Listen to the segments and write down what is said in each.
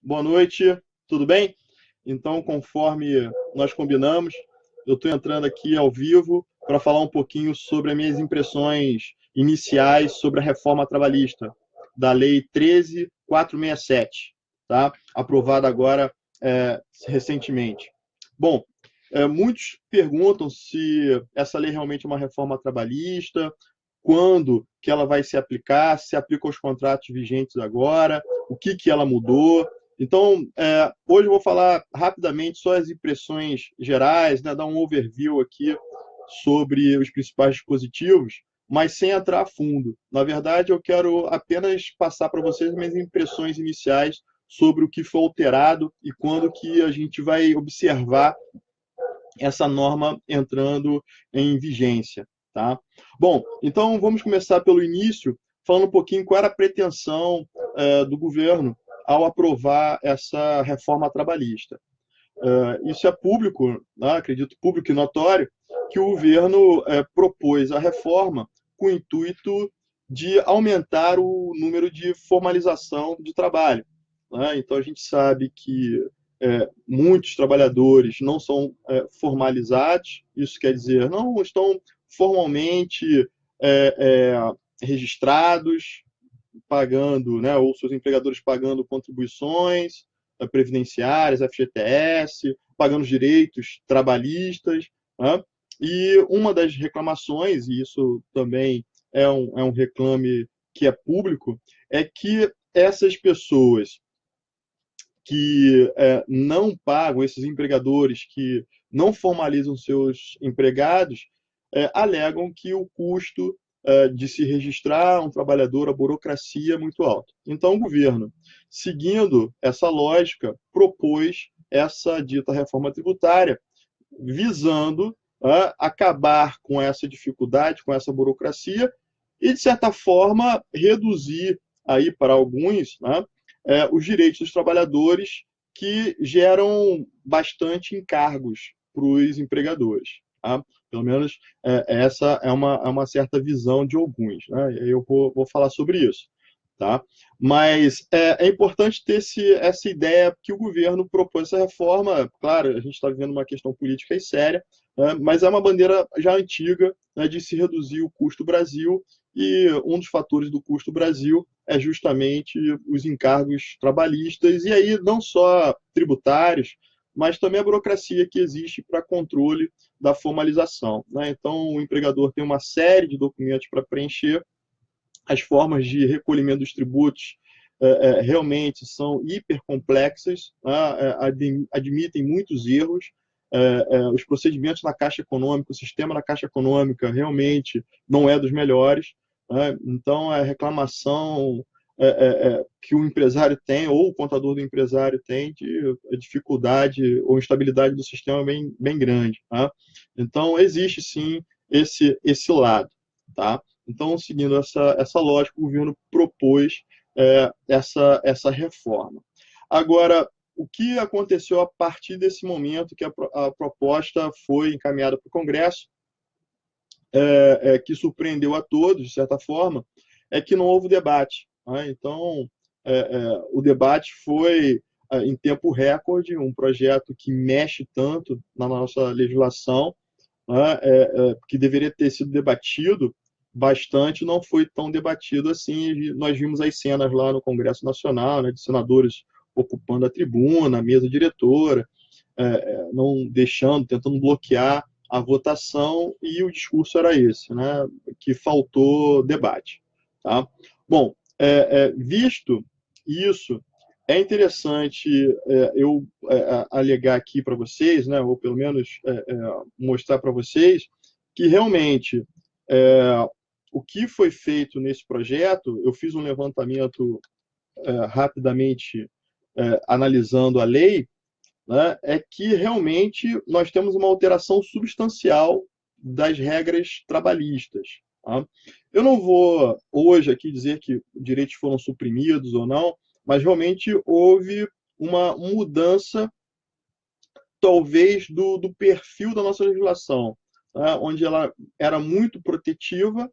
Boa noite, tudo bem? Então, conforme nós combinamos, eu estou entrando aqui ao vivo para falar um pouquinho sobre as minhas impressões iniciais sobre a reforma trabalhista da Lei 13.467, tá? Aprovada agora recentemente. Bom, muitos perguntam se essa lei realmente é uma reforma trabalhista, quando que ela vai se aplicar, se aplica aos contratos vigentes agora, o que ela mudou. Então, hoje eu vou falar rapidamente só as impressões gerais, né, dar um overview aqui sobre os principais dispositivos, mas sem entrar a fundo. Na verdade, eu quero apenas passar para vocês minhas impressões iniciais sobre o que foi alterado e quando que a gente vai observar essa norma entrando em vigência. Tá? Bom, então vamos começar pelo início, falando um pouquinho qual era a pretensão do governo ao aprovar essa reforma trabalhista. Isso é público, né, acredito público e notório, que o governo propôs a reforma com o intuito de aumentar o número de formalização de trabalho. Né? Então, a gente sabe que muitos trabalhadores não são formalizados, isso quer dizer, não estão formalmente registrados, pagando, né, ou seus empregadores pagando contribuições previdenciárias, FGTS, pagando direitos trabalhistas. Né? E uma das reclamações, e isso também é um reclame que é público, é que essas pessoas que não pagam, esses empregadores que não formalizam seus empregados, alegam que o custo de se registrar um trabalhador, a burocracia é muito alta. Então, o governo, seguindo essa lógica, propôs essa dita reforma tributária, visando acabar com essa dificuldade, com essa burocracia e, de certa forma, reduzir aí para alguns, né, os direitos dos trabalhadores que geram bastante encargos para os empregadores. Tá? Pelo menos essa é uma certa visão de alguns. Né? Eu vou falar sobre isso. Tá? Mas é importante ter essa ideia que o governo propôs essa reforma. Claro, a gente está vivendo uma questão política e séria, né? Mas é uma bandeira já antiga, né, de se reduzir o custo Brasil, e um dos fatores do custo Brasil é justamente os encargos trabalhistas, e aí não só tributários, mas também a burocracia que existe para controle da formalização. Né? Então, o empregador tem uma série de documentos para preencher, as formas de recolhimento dos tributos realmente são hipercomplexas, né? Admitem muitos erros, os procedimentos na Caixa Econômica, o sistema da Caixa Econômica realmente não é dos melhores. Né? Então, a reclamação que o empresário tem, ou o contador do empresário tem, de dificuldade ou instabilidade do sistema é bem grande. Tá? Então, existe sim esse lado. Tá? Então, seguindo essa lógica, o governo propôs essa reforma. Agora, o que aconteceu a partir desse momento que a proposta foi encaminhada para o Congresso, que surpreendeu a todos, de certa forma, é que não houve debate. Né? Então, o debate foi em tempo recorde, um projeto que mexe tanto na nossa legislação, né, que deveria ter sido debatido bastante, não foi tão debatido assim. Nós vimos as cenas lá no Congresso Nacional, né, de senadores ocupando a tribuna, a mesa diretora, não deixando, tentando bloquear a votação, e o discurso era esse, né, que faltou debate. Tá? Bom, visto isso, é interessante eu alegar aqui para vocês, né, ou pelo menos mostrar para vocês, que realmente o que foi feito nesse projeto, eu fiz um levantamento rapidamente analisando a lei, né, é que realmente nós temos uma alteração substancial das regras trabalhistas. Tá? Eu não vou hoje aqui dizer que direitos foram suprimidos ou não, mas realmente houve uma mudança, talvez, do perfil da nossa legislação, tá? Onde ela era muito protetiva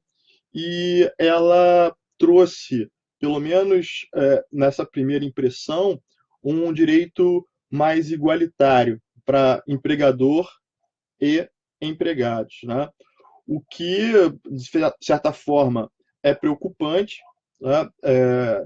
e ela trouxe, pelo menos nessa primeira impressão, um direito mais igualitário para empregador e empregados, né? O que, de certa forma, é preocupante, né?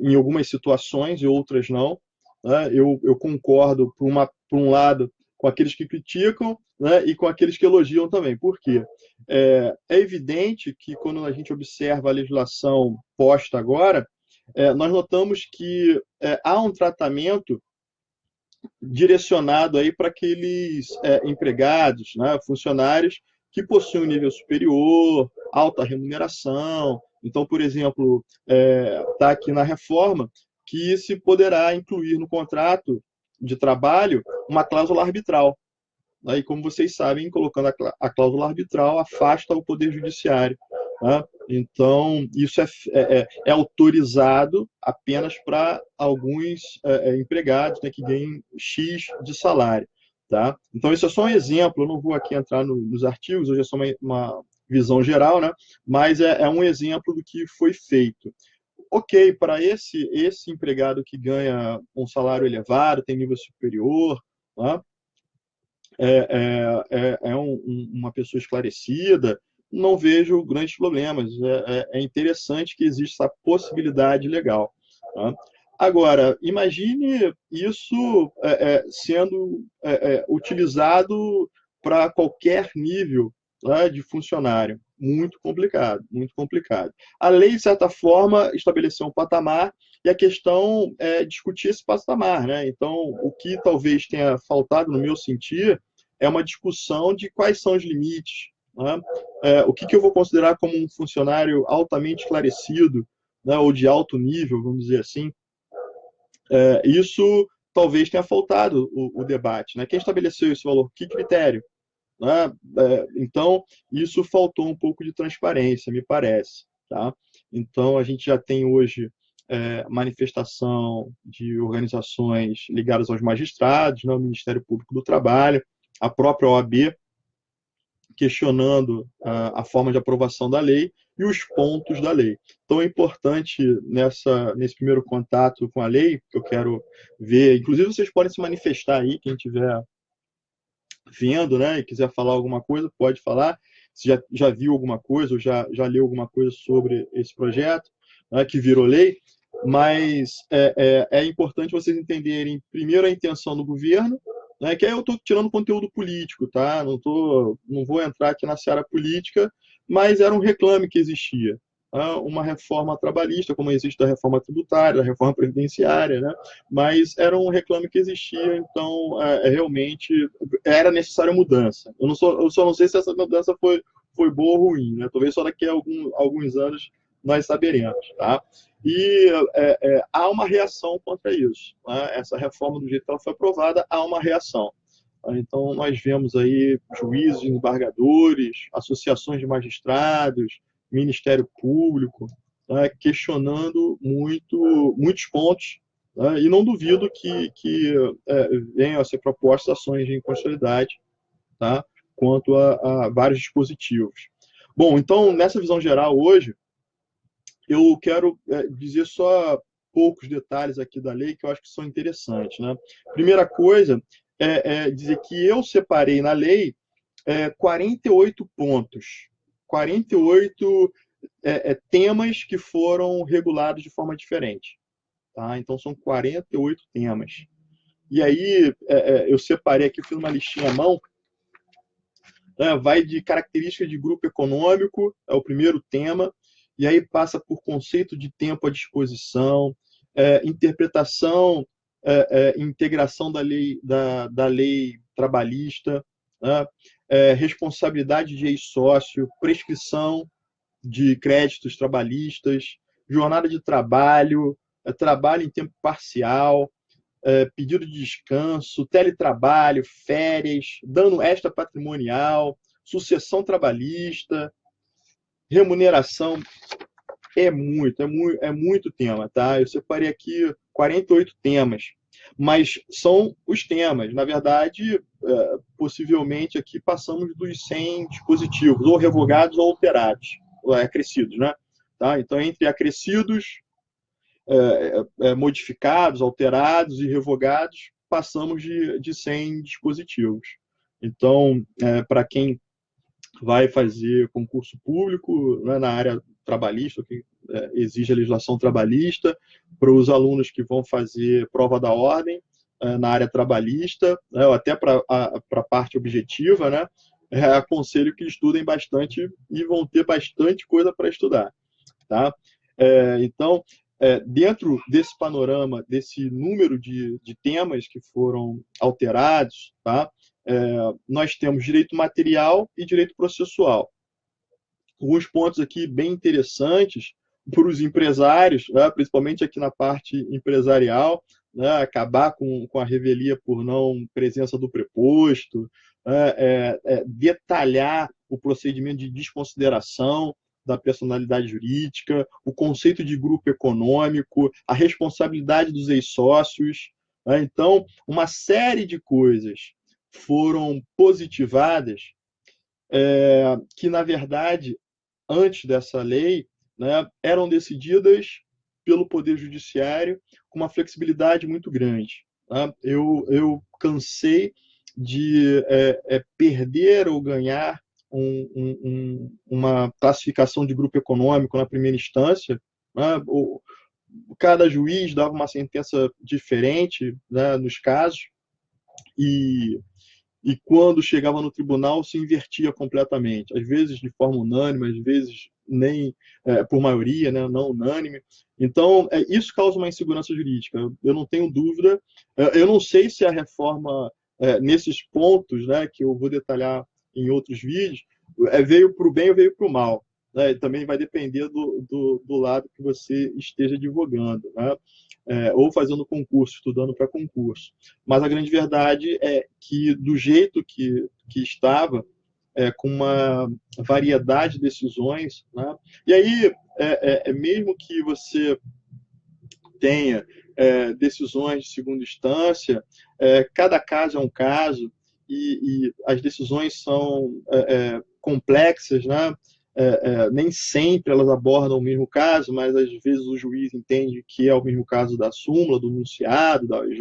Em algumas situações e outras não. Né? Eu concordo, por um lado, com aqueles que criticam, né? E com aqueles que elogiam também. Por quê? É evidente que, quando a gente observa a legislação posta agora, nós notamos que há um tratamento direcionado aí para aqueles empregados, né, funcionários que possuem um nível superior, alta remuneração. Então, por exemplo, está aqui na reforma que se poderá incluir no contrato de trabalho uma cláusula arbitral. Né? E, como vocês sabem, colocando a cláusula arbitral, afasta o Poder Judiciário. Né? Então, isso é autorizado apenas para alguns empregados, né, que ganhem X de salário. Tá? Então, isso é só um exemplo, eu não vou aqui entrar nos artigos, hoje é só uma visão geral, né? Mas é um exemplo do que foi feito. Ok, para esse empregado que ganha um salário elevado, tem nível superior, né? Uma pessoa esclarecida, não vejo grandes problemas. É interessante que exista essa possibilidade legal. Tá? Agora, imagine isso sendo utilizado para qualquer nível, né, de funcionário. Muito complicado, muito complicado. A lei, de certa forma, estabeleceu um patamar e a questão é discutir esse patamar. Né? Então, o que talvez tenha faltado, no meu sentir, é uma discussão de quais são os limites. Né? O que eu vou considerar como um funcionário altamente esclarecido, né, ou de alto nível, vamos dizer assim. Isso talvez tenha faltado o debate. Né? Quem estabeleceu esse valor? Que critério? Né? Então, isso faltou um pouco de transparência, me parece. Tá? Então, a gente já tem hoje manifestação de organizações ligadas aos magistrados, né, o Ministério Público do Trabalho, a própria OAB, questionando a forma de aprovação da lei e os pontos da lei. Então, é importante, nesse primeiro contato com a lei, que eu quero ver, inclusive vocês podem se manifestar aí, quem estiver vendo, né, e quiser falar alguma coisa, pode falar, se já viu alguma coisa ou já leu alguma coisa sobre esse projeto, né, que virou lei, mas é importante vocês entenderem, primeiro, a intenção do governo, né, que aí eu estou tirando conteúdo político, tá? Não vou entrar aqui na seara política, mas era um reclame que existia. Tá? Uma reforma trabalhista, como existe a reforma tributária, a reforma previdenciária, né? Mas era um reclame que existia, então realmente era necessária mudança. Eu só não sei se essa mudança foi boa ou ruim, né? Talvez só daqui a alguns anos nós saberemos, tá? E há uma reação contra isso. Né? Essa reforma, do jeito que ela foi aprovada, há uma reação. Então, nós vemos aí juízes, embargadores, associações de magistrados, Ministério Público, né, questionando muitos pontos, né, e não duvido que venham a ser propostas ações de inconstitucionalidade, tá, quanto a vários dispositivos. Bom, então, nessa visão geral hoje, eu quero dizer só poucos detalhes aqui da lei que eu acho que são interessantes. Né? Primeira coisa é dizer que eu separei na lei 48 pontos, 48 temas que foram regulados de forma diferente. Tá? Então, são 48 temas. E aí, eu separei aqui, fiz uma listinha à mão, né? Vai de características de grupo econômico, é o primeiro tema, e aí passa por conceito de tempo à disposição, interpretação, integração da lei trabalhista, né? Responsabilidade de ex-sócio, prescrição de créditos trabalhistas, jornada de trabalho, trabalho em tempo parcial, pedido de descanso, teletrabalho, férias, dano extra patrimonial, sucessão trabalhista, remuneração. É muito tema, tá? Eu separei aqui 48 temas, mas são os temas. Na verdade, possivelmente aqui passamos dos 100 dispositivos, ou revogados ou alterados, ou acrescidos, né? Tá? Então, entre acrescidos modificados, alterados e revogados, passamos de 100 dispositivos. Então, para quem vai fazer concurso público, né, na área trabalhista, que exige a legislação trabalhista, para os alunos que vão fazer prova da ordem na área trabalhista, né, ou até para a parte objetiva, né, aconselho que estudem bastante e vão ter bastante coisa para estudar. Tá? Então, dentro desse panorama, desse número de temas que foram alterados, tá? Nós temos direito material e direito processual. Alguns pontos aqui bem interessantes para os empresários, né? Principalmente aqui na parte empresarial, né? Acabar com a revelia por não presença do preposto, detalhar o procedimento de desconsideração da personalidade jurídica, o conceito de grupo econômico, a responsabilidade dos ex-sócios. Né? Então, uma série de coisas foram positivadas que, na verdade, antes dessa lei, né, eram decididas pelo Poder Judiciário com uma flexibilidade muito grande. Tá? Eu cansei de perder ou ganhar uma classificação de grupo econômico na primeira instância. Né? Cada juiz dava uma sentença diferente, né, nos casos, e quando chegava no tribunal se invertia completamente, às vezes de forma unânime, às vezes nem por maioria, né, não unânime. Então, isso causa uma insegurança jurídica. Eu não tenho dúvida. Eu não sei se a reforma, nesses pontos, né, que eu vou detalhar em outros vídeos, veio para o bem ou veio para o mal. Né? Também vai depender do lado que você esteja advogando, né? Ou fazendo concurso, estudando para concurso. Mas a grande verdade é que, do jeito que estava, com uma variedade de decisões, né? E aí, mesmo que você tenha decisões de segunda instância, cada caso é um caso, e as decisões são complexas, né? Nem sempre elas abordam o mesmo caso, mas às vezes o juiz entende que é o mesmo caso da súmula, do enunciado, da OJ,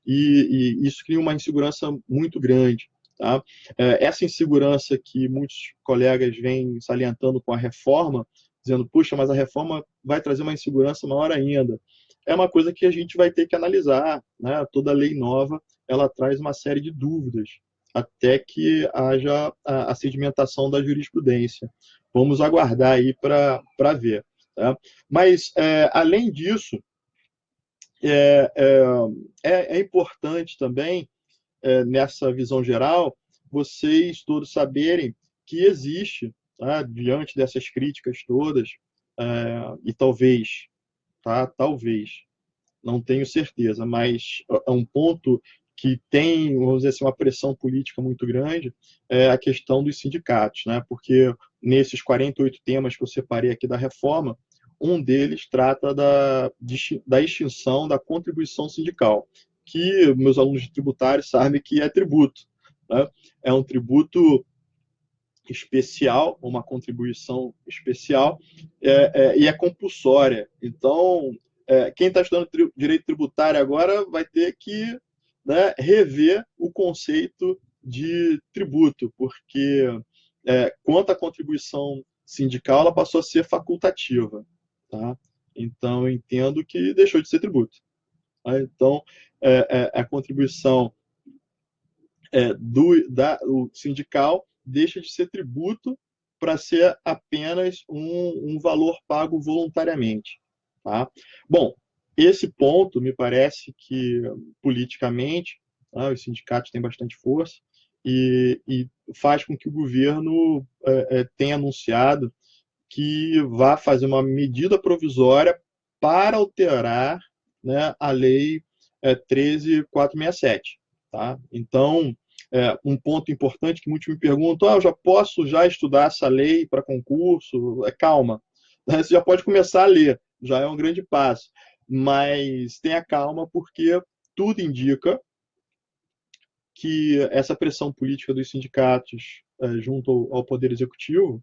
e isso cria uma insegurança muito grande. Tá? Essa insegurança que muitos colegas vêm salientando com a reforma, dizendo, puxa, mas a reforma vai trazer uma insegurança maior ainda. É uma coisa que a gente vai ter que analisar. Né? Toda lei nova, ela traz uma série de dúvidas, até que haja a sedimentação da jurisprudência. Vamos aguardar aí para ver. Tá? Mas, além disso, é importante também, nessa visão geral, vocês todos saberem que existe, tá, diante dessas críticas todas, e talvez, tá, talvez, não tenho certeza, mas é um ponto que tem, vamos dizer assim, uma pressão política muito grande, é a questão dos sindicatos, né? Porque nesses 48 temas que eu separei aqui da reforma, um deles trata da extinção da contribuição sindical, que meus alunos de tributário sabem que é tributo. Né? É um tributo especial, uma contribuição especial, e é compulsória. Então, quem está estudando direito tributário agora vai ter que, né, rever o conceito de tributo, porque quanto à contribuição sindical, ela passou a ser facultativa. Tá? Então, eu entendo que deixou de ser tributo. Tá? Então, a contribuição do sindical deixa de ser tributo para ser apenas um valor pago voluntariamente. Tá? Bom, esse ponto me parece que, politicamente, os sindicatos têm bastante força e faz com que o governo tenha anunciado que vai fazer uma medida provisória para alterar, né, a Lei 13.467. Tá? Então, um ponto importante que muitos me perguntam, eu já posso já estudar essa lei para concurso? Calma, você já pode começar a ler, já é um grande passo, mas tenha calma porque tudo indica que essa pressão política dos sindicatos junto ao Poder Executivo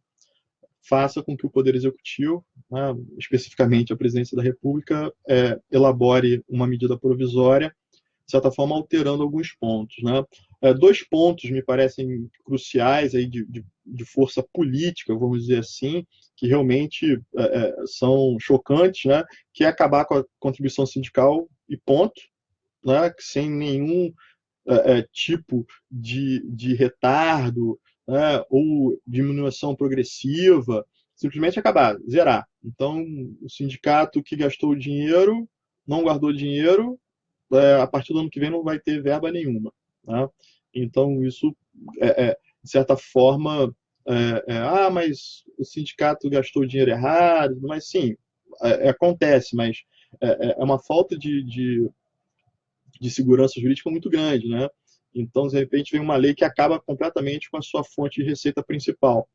faça com que o Poder Executivo, né, especificamente a Presidência da República, elabore uma medida provisória, de certa forma alterando alguns pontos. Né? Dois pontos me parecem cruciais aí de força política, vamos dizer assim, que realmente são chocantes, né? Que é acabar com a contribuição sindical e ponto, né? Sem nenhum tipo de retardo, né, ou diminuição progressiva, simplesmente acabar, zerar. Então, o sindicato que gastou o dinheiro, não guardou dinheiro, a partir do ano que vem não vai ter verba nenhuma. Né? Então, isso, de certa forma, mas o sindicato gastou dinheiro errado, mas sim, acontece, mas é uma falta de segurança jurídica muito grande, né? Então, de repente, vem uma lei que acaba completamente com a sua fonte de receita principal.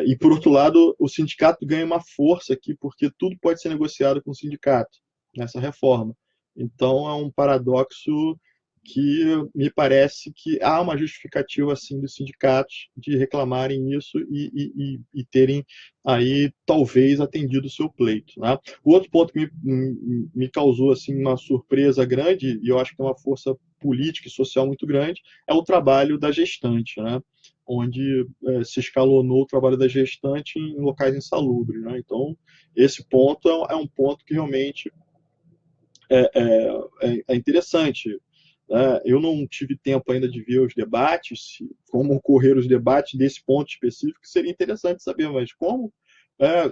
E, por outro lado, o sindicato ganha uma força aqui, porque tudo pode ser negociado com o sindicato nessa reforma. Então, é um paradoxo que me parece que há uma justificativa assim dos sindicatos de reclamarem isso e terem aí talvez atendido o seu pleito. Né? O outro ponto que me causou assim uma surpresa grande, e eu acho que é uma força política e social muito grande, é o trabalho da gestante, né? Onde se escalonou o trabalho da gestante em locais insalubres. Né? Então, esse ponto um ponto que realmente é interessante. Né? Eu não tive tempo ainda de ver os debates, como ocorreram os debates desse ponto específico, seria interessante saber, mas como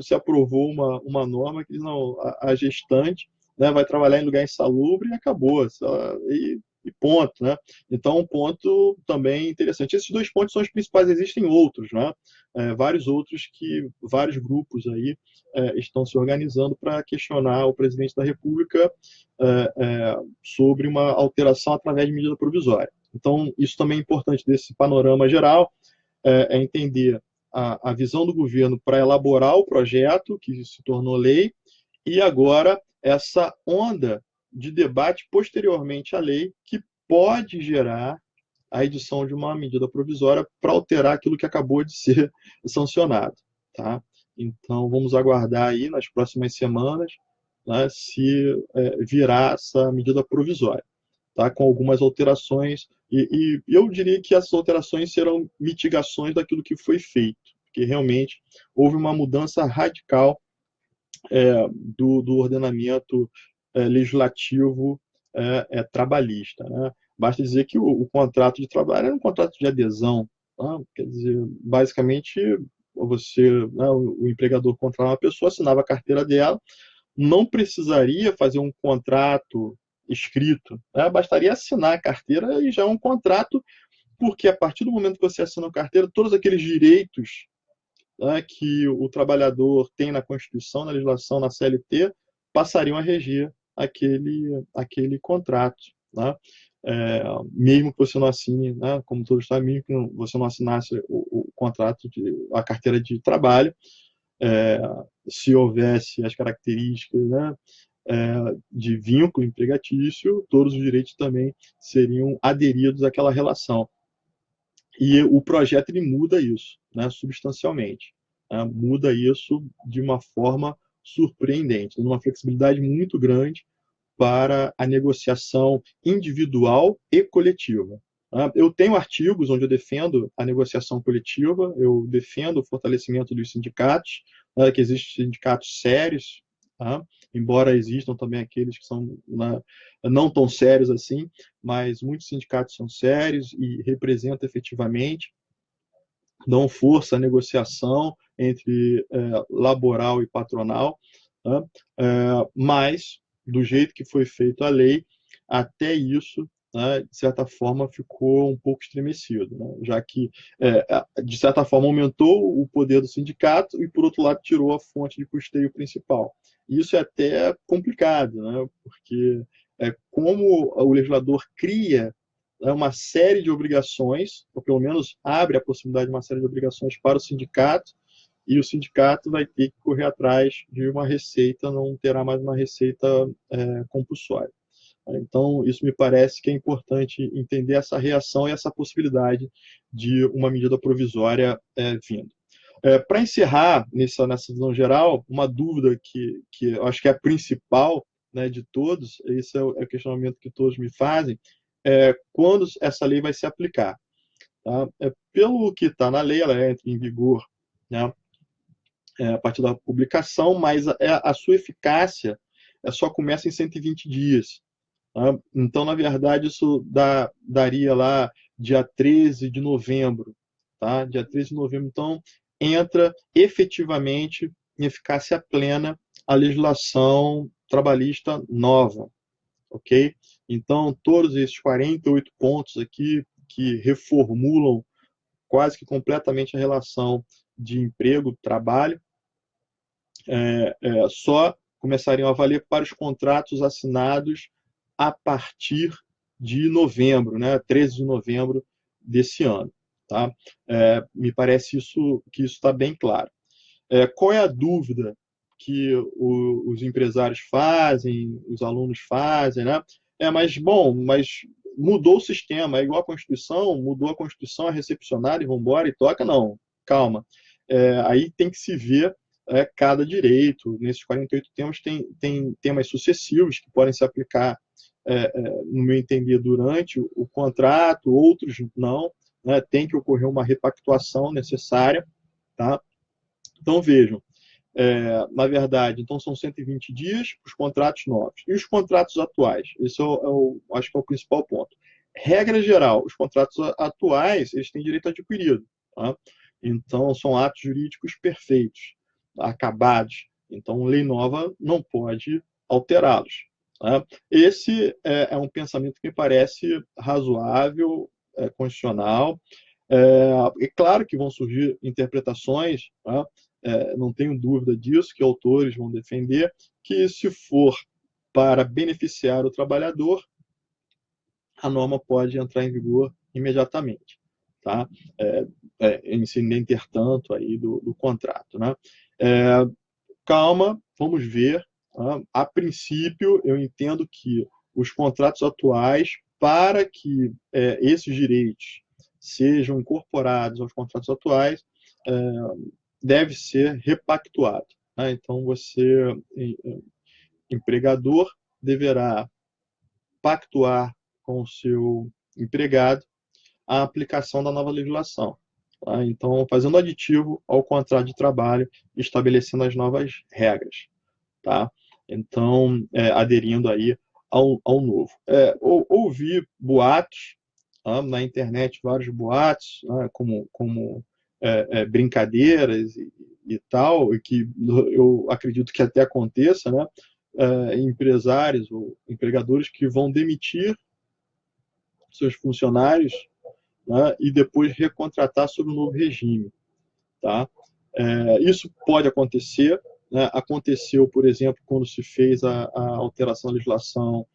se aprovou uma norma que diz, não, a gestante, né, vai trabalhar em lugar insalubre e acabou. E ponto, né? Então, um ponto também interessante. Esses dois pontos são os principais, existem outros, né? Vários outros que vários grupos aí estão se organizando para questionar o presidente da República sobre uma alteração através de medida provisória. Então, isso também é importante desse panorama geral, entender a visão do governo para elaborar o projeto que se tornou lei e agora essa onda de debate posteriormente à lei que pode gerar a edição de uma medida provisória para alterar aquilo que acabou de ser sancionado. Tá? Então, vamos aguardar aí nas próximas semanas, né, se virar essa medida provisória, tá? Com algumas alterações, e eu diria que essas alterações serão mitigações daquilo que foi feito, porque realmente houve uma mudança radical do ordenamento legislativo trabalhista. Né? Basta dizer que o contrato de trabalho era um contrato de adesão. Tá? Quer dizer, basicamente, né, o empregador contratava uma pessoa, assinava a carteira dela, não precisaria fazer um contrato escrito, né? Bastaria assinar a carteira e já é um contrato, porque a partir do momento que você assina a carteira, todos aqueles direitos, né, que o trabalhador tem na Constituição, na legislação, na CLT, passariam a reger aquele contrato. Né? Mesmo que você não assine, né, como todos sabem, mesmo que você não assinasse o contrato, a carteira de trabalho, é, se houvesse as características, né, de vínculo empregatício, todos os direitos também seriam aderidos àquela relação. E o projeto ele muda isso, né, substancialmente. Né, muda isso de uma forma surpreendente, uma flexibilidade muito grande para a negociação individual e coletiva. Eu tenho artigos onde eu defendo a negociação coletiva, eu defendo o fortalecimento dos sindicatos, que existem sindicatos sérios, embora existam também aqueles que são não tão sérios assim, mas muitos sindicatos são sérios e representam efetivamente, dão força à negociação entre laboral e patronal, mas do jeito que foi feita a lei, até isso, né, de certa forma, ficou um pouco estremecido, né, já que, de certa forma, aumentou o poder do sindicato e, por outro lado, tirou a fonte de custeio principal. Isso é até complicado, né, porque como o legislador cria uma série de obrigações, ou pelo menos abre a possibilidade de uma série de obrigações para o sindicato, e o sindicato vai ter que correr atrás de uma receita, não terá mais uma receita compulsória. Então, isso me parece que é importante entender essa reação e essa possibilidade de uma medida provisória vindo. Para encerrar nessa visão geral, uma dúvida que eu acho que é a principal, né, de todos, esse é o questionamento que todos me fazem, é quando essa lei vai se aplicar. Tá? Pelo que está na lei, ela entra em vigor, né, a partir da publicação, mas a sua eficácia só começa em 120 dias. Tá? Então, na verdade, isso daria lá dia 13 de novembro. Tá? Dia 13 de novembro, então, entra efetivamente em eficácia plena a legislação trabalhista nova. Ok? Então, todos esses 48 pontos aqui que reformulam quase que completamente a relação de emprego-trabalho, só começariam a valer para os contratos assinados a partir de novembro, né, 13 de novembro desse ano. Tá? Me parece que isso está bem claro. Qual é a dúvida que os empresários fazem, os alunos fazem, né? Mas mudou o sistema, é igual a Constituição, mudou a Constituição, é recepcionário e vamos embora e toca? Não, calma. Aí tem que se ver cada direito. Nesses 48 temas tem temas sucessivos que podem se aplicar, no meu entender, durante o contrato, outros não, né? Tem que ocorrer uma repactuação necessária, tá? Então vejam, na verdade, então são 120 dias para os contratos novos. E os contratos atuais? Esse acho que é o principal ponto. Regra geral, os contratos atuais, eles têm direito adquirido. Tá? Então, são atos jurídicos perfeitos, acabados. Então, lei nova não pode alterá-los. Tá? Esse é um pensamento que me parece razoável, constitucional. É claro que vão surgir interpretações, tá? Não tenho dúvida disso, que autores vão defender, que se for para beneficiar o trabalhador, a norma pode entrar em vigor imediatamente, tá? Entretanto aí do contrato, né? Calma, vamos ver. Tá? A princípio, eu entendo que os contratos atuais, para que esses direitos sejam incorporados aos contratos atuais, deve ser repactuado. Né? Então, você, empregador, deverá pactuar com o seu empregado a aplicação da nova legislação. Tá? Então, fazendo aditivo ao contrato de trabalho, estabelecendo as novas regras. Tá? Então, aderindo aí ao novo. Ouvi boatos, na internet, vários boatos, como brincadeiras e tal, e que eu acredito que até aconteça, né? Empresários ou empregadores que vão demitir seus funcionários, né, e depois recontratar sob o novo regime. Tá? Isso pode acontecer. Né? Aconteceu, por exemplo, quando se fez a alteração da legislação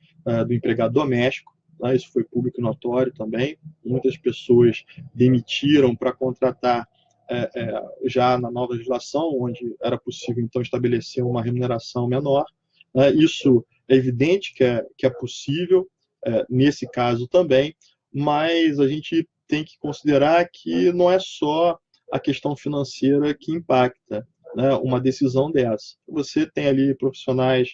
do empregado doméstico. Né? Isso foi público e notório também. Muitas pessoas demitiram para contratar já na nova legislação, onde era possível, então, estabelecer uma remuneração menor. Isso é evidente que é possível, nesse caso também, mas a gente tem que considerar que não é só a questão financeira que impacta, né, uma decisão dessa. Você tem ali profissionais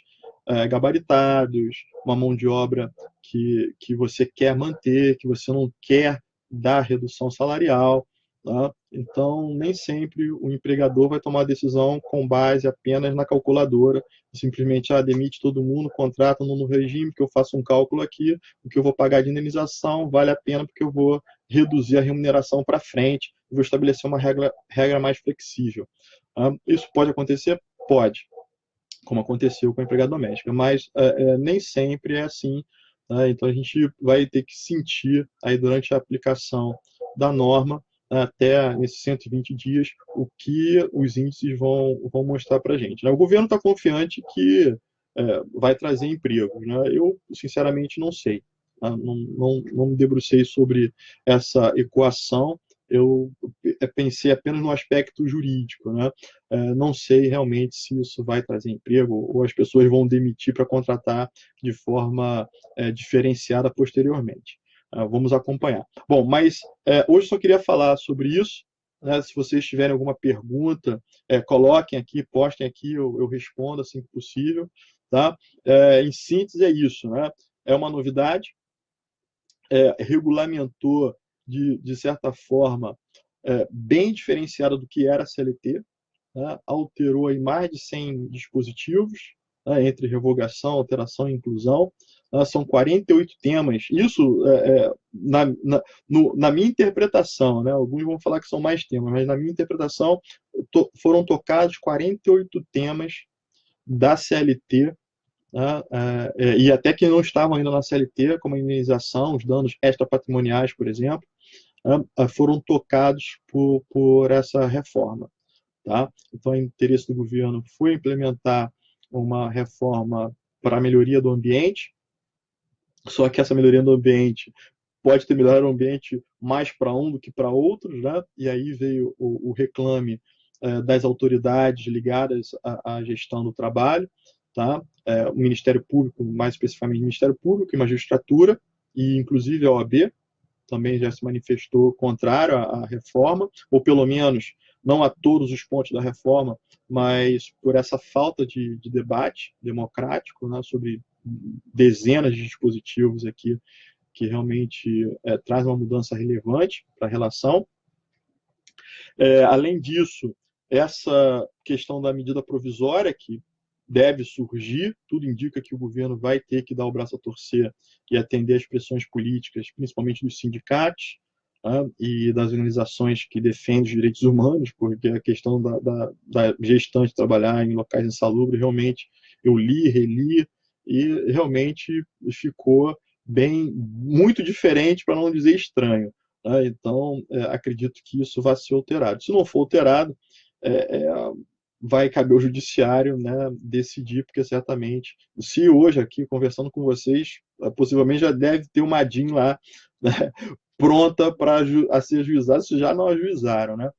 gabaritados, uma mão de obra que você quer manter, que você não quer dar redução salarial. Tá? Então, nem sempre o empregador vai tomar a decisão com base apenas na calculadora, simplesmente demite todo mundo, contrata no regime, que eu faço um cálculo aqui, o que eu vou pagar de indenização vale a pena porque eu vou reduzir a remuneração para frente, vou estabelecer uma regra mais flexível. Isso pode acontecer? Pode, como aconteceu com a empregada doméstica, mas nem sempre é assim. Né? Então a gente vai ter que sentir aí durante a aplicação da norma, até nesses 120 dias, o que os índices vão mostrar para a gente. Né? O governo está confiante que vai trazer empregos. Né? Eu, sinceramente, não sei. Não me debrucei sobre essa equação, eu pensei apenas no aspecto jurídico. Né? Não sei realmente se isso vai trazer emprego ou as pessoas vão demitir para contratar de forma diferenciada posteriormente. Vamos acompanhar. Bom, mas hoje só queria falar sobre isso. né? Se vocês tiverem alguma pergunta, coloquem aqui, postem aqui, eu respondo assim que possível. Tá? Em síntese, é isso. Né? É uma novidade, regulamentou de certa forma bem diferenciada do que era a CLT, né? Alterou aí mais de 100 dispositivos, né? Entre revogação, alteração e inclusão. São 48 temas. Isso, na minha interpretação, né? Alguns vão falar que são mais temas, mas na minha interpretação foram tocados 48 temas da CLT, né? E até que não estavam ainda na CLT, como a indenização, os danos extrapatrimoniais, por exemplo, né? Foram tocados por essa reforma. Tá? Então, o interesse do governo foi implementar uma reforma para a melhoria do ambiente, só que essa melhoria do ambiente pode ter melhorado o ambiente mais para um do que para outros, né? E aí veio o reclame das autoridades ligadas à gestão do trabalho, tá? O Ministério Público, mais especificamente o Ministério Público e Magistratura, e inclusive a OAB, também já se manifestou contrário à reforma, ou pelo menos não a todos os pontos da reforma, mas por essa falta de debate democrático, né, sobre dezenas de dispositivos aqui que realmente traz uma mudança relevante para a relação. Além disso, essa questão da medida provisória que deve surgir, tudo indica que o governo vai ter que dar o braço a torcer e atender às pressões políticas, principalmente dos sindicatos, né, e das organizações que defendem os direitos humanos, porque a questão da gestante trabalhar em locais insalubres, realmente eu li, reli, e realmente ficou bem, muito diferente, para não dizer estranho. Né? Então, acredito que isso vai ser alterado. Se não for alterado, é, é, vai caber ao judiciário, né, decidir, porque certamente, se hoje aqui conversando com vocês, possivelmente já deve ter uma DIN lá, né, pronta para a ser ajuizada, se já não ajuizaram, né,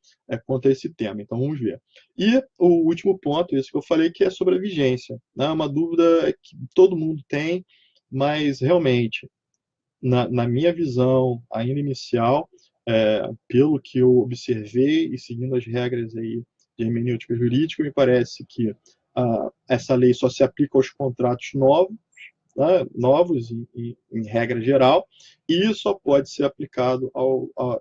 quanto a esse tema. Então vamos ver. E o último ponto, esse que eu falei, que é sobre a vigência. Né, uma dúvida que todo mundo tem, mas realmente, na minha visão, ainda inicial, pelo que eu observei e seguindo as regras aí de hermenêutica jurídica, me parece que essa lei só se aplica aos contratos novos, né, novos em regra geral, e só pode ser aplicado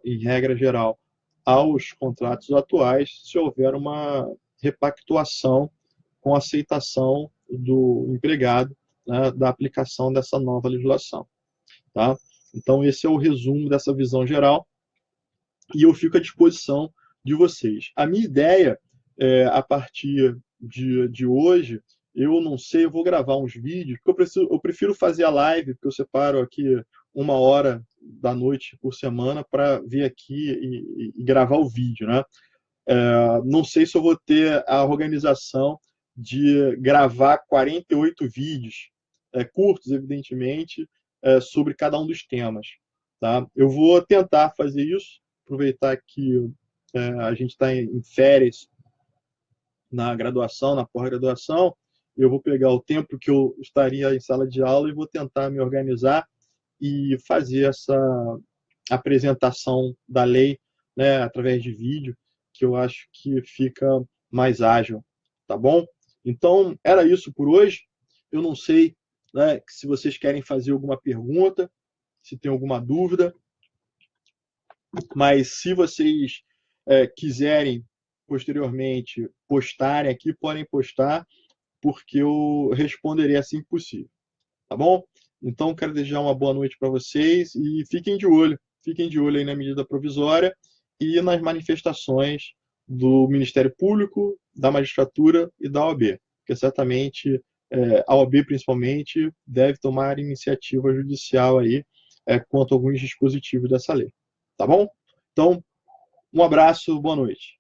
em regra geral aos contratos atuais se houver uma repactuação com aceitação do empregado, né, da aplicação dessa nova legislação. Tá? Então, esse é o resumo dessa visão geral e eu fico à disposição de vocês. A minha ideia, a partir de hoje, eu não sei, eu vou gravar uns vídeos, porque eu prefiro fazer a live, porque eu separo aqui 1 hora da noite por semana para vir aqui e gravar o vídeo. Né? Não sei se eu vou ter a organização de gravar 48 vídeos, curtos, evidentemente, sobre cada um dos temas. Tá? Eu vou tentar fazer isso, aproveitar que a gente está em férias na graduação, na pós-graduação, eu vou pegar o tempo que eu estaria em sala de aula e vou tentar me organizar e fazer essa apresentação da lei, né, através de vídeo, que eu acho que fica mais ágil, tá bom? Então, era isso por hoje. Eu não sei, né, se vocês querem fazer alguma pergunta, se tem alguma dúvida, mas se vocês quiserem posteriormente postarem aqui, podem postar, porque eu responderei assim que possível, tá bom? Então, quero desejar uma boa noite para vocês e fiquem de olho aí na medida provisória e nas manifestações do Ministério Público, da Magistratura e da OAB, porque certamente a OAB, principalmente, deve tomar iniciativa judicial aí quanto a alguns dispositivos dessa lei. Tá bom? Então, um abraço, boa noite.